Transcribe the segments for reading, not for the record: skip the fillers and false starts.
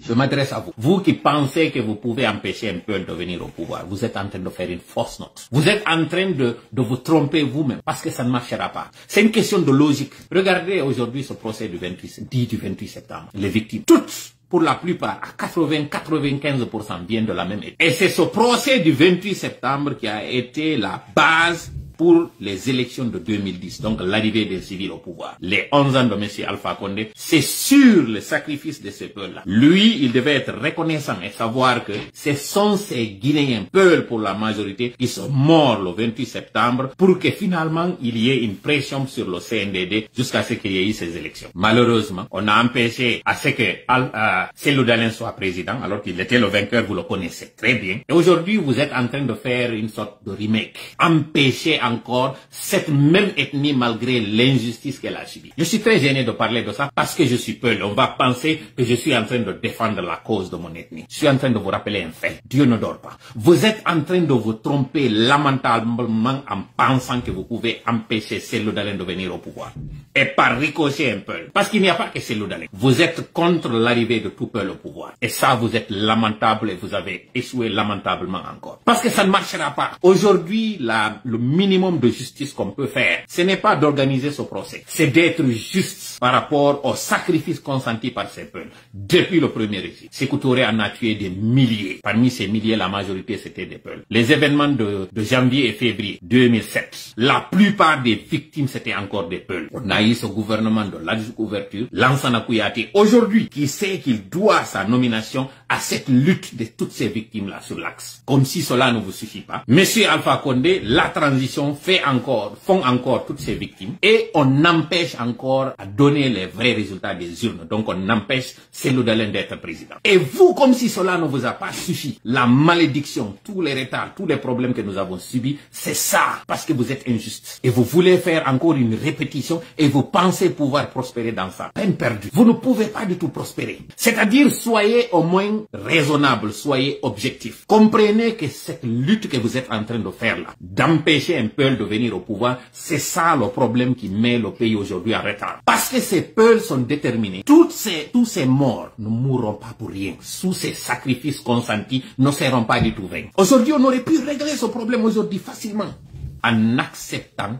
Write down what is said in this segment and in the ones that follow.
Je m'adresse à vous. Vous qui pensez que vous pouvez empêcher un peuple de venir au pouvoir, vous êtes en train de faire une fausse note. Vous êtes en train de vous tromper vous-même parce que ça ne marchera pas. C'est une question de logique. Regardez aujourd'hui ce procès du 28 septembre. Les victimes, toutes, pour la plupart, à 80-95% viennent de la même état. Et c'est ce procès du 28 septembre qui a été la base pour les élections de 2010, donc l'arrivée des civils au pouvoir. Les 11 ans de M. Alpha Condé, c'est sur le sacrifice de ce peuple-là. Lui, il devait être reconnaissant et savoir que ce sont ces Guinéens, peuple pour la majorité, qui sont morts le 28 septembre pour que finalement il y ait une pression sur le CNDD jusqu'à ce qu'il y ait eu ces élections. Malheureusement, on a empêché à ce que Cellou Dalein soit président, alors qu'il était le vainqueur, vous le connaissez très bien. Et aujourd'hui, vous êtes en train de faire une sorte de remake. Empêcher encore cette même ethnie malgré l'injustice qu'elle a subie. Je suis très gêné de parler de ça parce que je suis Peul. On va penser que je suis en train de défendre la cause de mon ethnie. Je suis en train de vous rappeler un fait. Dieu ne dort pas. Vous êtes en train de vous tromper lamentablement en pensant que vous pouvez empêcher Cellou Dalein de venir au pouvoir. Et par ricochet un Peul. Parce qu'il n'y a pas que Cellou Dalein. Vous êtes contre l'arrivée de tout Peul au pouvoir. Et ça, vous êtes lamentable et vous avez échoué lamentablement encore. Parce que ça ne marchera pas. Aujourd'hui, le minimum de justice qu'on peut faire, ce n'est pas d'organiser ce procès, c'est d'être juste par rapport au sacrifice consenti par ces peuples depuis le premier régime. Sékou Touré en a tué des milliers. Parmi ces milliers, la majorité c'était des peuples. Les événements de janvier et février 2007, la plupart des victimes c'était encore des peuples. On a eu ce gouvernement de l'ouverture, Lansana Kouyaté, aujourd'hui, qui sait qu'il doit sa nomination à cette lutte de toutes ces victimes-là sur l'axe. Comme si cela ne vous suffit pas. Monsieur Alpha Condé, la transition font encore toutes ces victimes et on empêche encore à donner les vrais résultats des urnes. Donc on empêche Cellou Dalein d'être président. Et vous, comme si cela ne vous a pas suffi, la malédiction, tous les retards, tous les problèmes que nous avons subis, c'est ça, parce que vous êtes injuste. Et vous voulez faire encore une répétition et vous pensez pouvoir prospérer dans ça. Peine perdue. Vous ne pouvez pas du tout prospérer. C'est-à-dire, soyez au moins raisonnable, soyez objectif. Comprenez que cette lutte que vous êtes en train de faire là, d'empêcher un peuple de venir au pouvoir, c'est ça le problème qui met le pays aujourd'hui en retard. Parce que ces peuples sont déterminés. Tous ces morts ne mourront pas pour rien. Sous ces sacrifices consentis, ne seront pas du tout vains. Aujourd'hui, on aurait pu régler ce problème aujourd'hui facilement en acceptant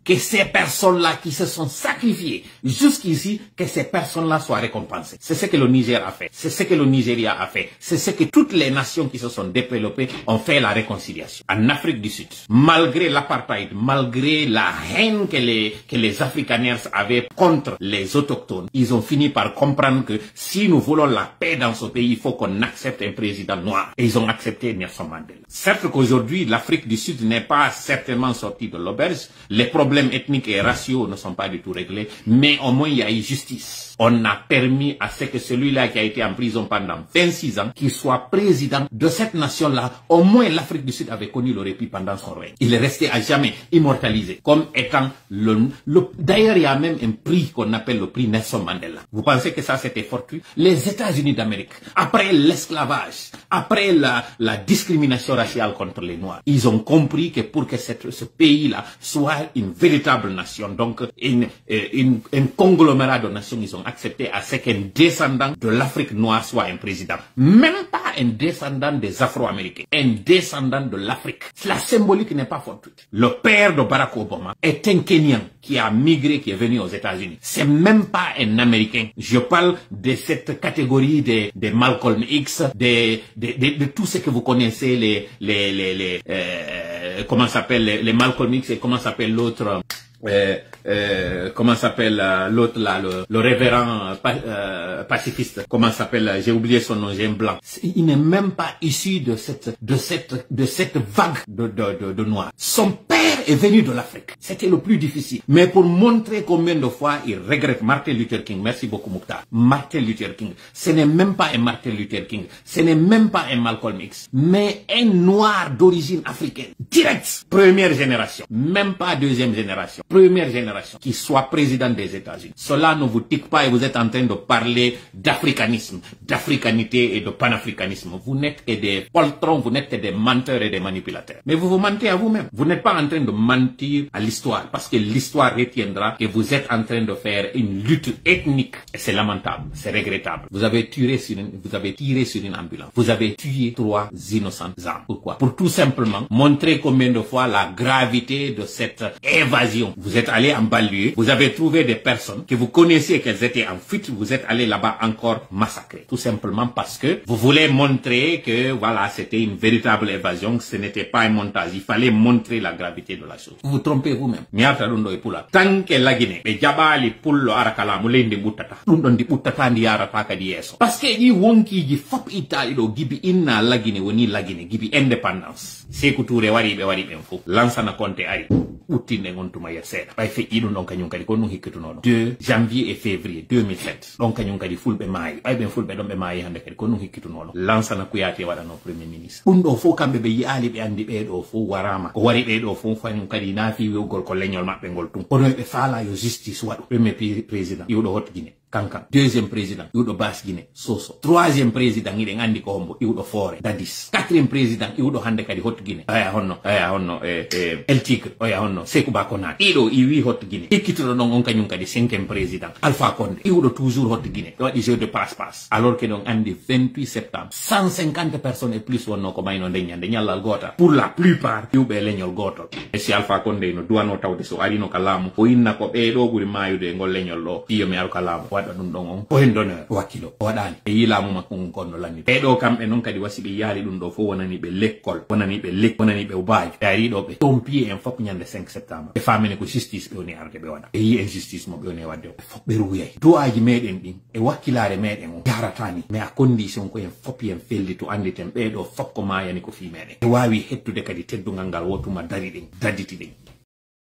que ces personnes-là qui se sont sacrifiées jusqu'ici, que ces personnes-là soient récompensées. C'est ce que le Niger a fait. C'est ce que le Nigeria a fait. C'est ce que toutes les nations qui se sont développées ont fait la réconciliation. En Afrique du Sud, malgré l'apartheid, malgré la haine que les Afrikaners avaient contre les autochtones, ils ont fini par comprendre que si nous voulons la paix dans ce pays, il faut qu'on accepte un président noir. Et ils ont accepté Nelson Mandela. Certes qu'aujourd'hui, l'Afrique du Sud n'est pas certainement sortie de l'auberge. Les problèmes ethniques et raciaux ne sont pas du tout réglés, mais au moins il y a eu justice. On a permis à ce que celui-là qui a été en prison pendant 26 ans, qu'il soit président de cette nation-là. Au moins l'Afrique du Sud avait connu le répit pendant son règne. Il est resté à jamais immortalisé, comme étant d'ailleurs il y a même un prix qu'on appelle le prix Nelson Mandela. Vous pensez que ça c'était fortuit? Les États-Unis d'Amérique, après l'esclavage, après la discrimination raciale contre les Noirs, ils ont compris que pour que ce pays-là soit une véritable nation, donc un conglomérat de nations, ils ont accepté à ce qu'un descendant de l'Afrique noire soit un président. Même pas un descendant des Afro-Américains, un descendant de l'Afrique. La symbolique n'est pas fortuite. Le père de Barack Obama est un Kenyan qui a migré, qui est venu aux États-Unis. C'est même pas un Américain. Je parle de cette catégorie des Malcolm X, de tout ce que vous connaissez, comment s'appelle les Malcolm X et comment s'appelle l'autre. Comment s'appelle l'autre là, le révérend pacifiste, comment s'appelle, j'ai oublié son nom, j'ai un blanc. Il n'est même pas issu de cette vague de noirs. Son père est venu de l'Afrique. C'était le plus difficile. Mais pour montrer combien de fois il regrette Martin Luther King, merci beaucoup Mokhtar. Martin Luther King, ce n'est même pas un Martin Luther King, ce n'est même pas un Malcolm X, mais un noir d'origine africaine. Direct. Première génération. Même pas deuxième génération. première génération qui soit président des États-Unis. Cela ne vous tique pas et vous êtes en train de parler d'africanisme, d'africanité et de panafricanisme. Vous n'êtes que des poltrons, vous n'êtes que des menteurs et des manipulateurs. Mais vous vous mentez à vous-même. Vous n'êtes pas en train de mentir à l'histoire parce que l'histoire retiendra que vous êtes en train de faire une lutte ethnique et c'est lamentable, c'est regrettable. Vous avez tiré sur une ambulance. Vous avez tué 3 innocentes âmes. Pourquoi? Pour tout simplement montrer combien de fois la gravité de cette évasion. Vous êtes allé en banlieue, vous avez trouvé des personnes que vous connaissiez qu'elles étaient en fuite, vous êtes allé là-bas encore massacrer. Tout simplement parce que vous voulez montrer que voilà, c'était une véritable évasion, que ce n'était pas un montage. Il fallait montrer la gravité de la chose. Vous vous trompez vous-même. Tant que la Guinée, les jabali pullo arakala mulende butata. Di butata ndi yarata kadi yeso. Parce que di wonki ji fop Italie do gibi inna la Guinée woni la Guinée gibi indépendance. Sékou Touré wari be fo. Lansana Conté ari. Outine ngontuma yer seeda. Bay fe idun donc kanyum kadi ko no hikketu nono. 2 janvier et février 2007. Donc kanyum kadi fulbe maayi. Bay ben fulbe don be maayi hande kadi ko no hikketu nono. Lansana Kouyaté wadano premier ministre. Bundo fo kambe be yiali be andi be do fo warama. Ko wari be do fo fanyum kadi nafi wogol ko leñol mabbe ngol tum. Odo be faala yo justice wadu. Premier président yudo hot Guinée. Kankan. Deuxième président, Iudo Basse Guinée, Soso. Troisième président, il est Andi Kombo, Iudo Fore, Dadis. Quatrième président, Iudo Hande Kadi Hot Guinée. Aya honno, El Tigre, oya honno, Sekouba Konate. Ido, Iwi Hot Guinée. Ikitro non onka nyunka di 5e président, Alpha Condé. Iudo toujours Hot Guinée. Iwa di jeu de passe-passe. Alors que donc, Andi 28 septembre, 150 personnes et plus wonno ko mayno de nyallal gota. Pour la plupart, Iube leñol goto. Et si Alpha Condé no duano tawde so arino kalamu, o inna ko beedo buri mayude ngol leñol lo. Iyo mi aro kalamu. Dum don on point d'honneur wakilo o wadani e yilamu makko gonno lanni be do kambe non kadi wasi be yaali dum do fo wonani be l'école wonani be ubaaji yaari do be tompi en fop nyande 5 septembre e famene ko justice be woni arde be wada e yi injustice mo be woni wadde fop be ruyay do aji meden din e wakilare meden on yaratani mais a condition ko en fop en felli to anditen be do fop ko mayani ko fi meden e wawi hettude kadi teddungal ngal wotuma dari den dadditi den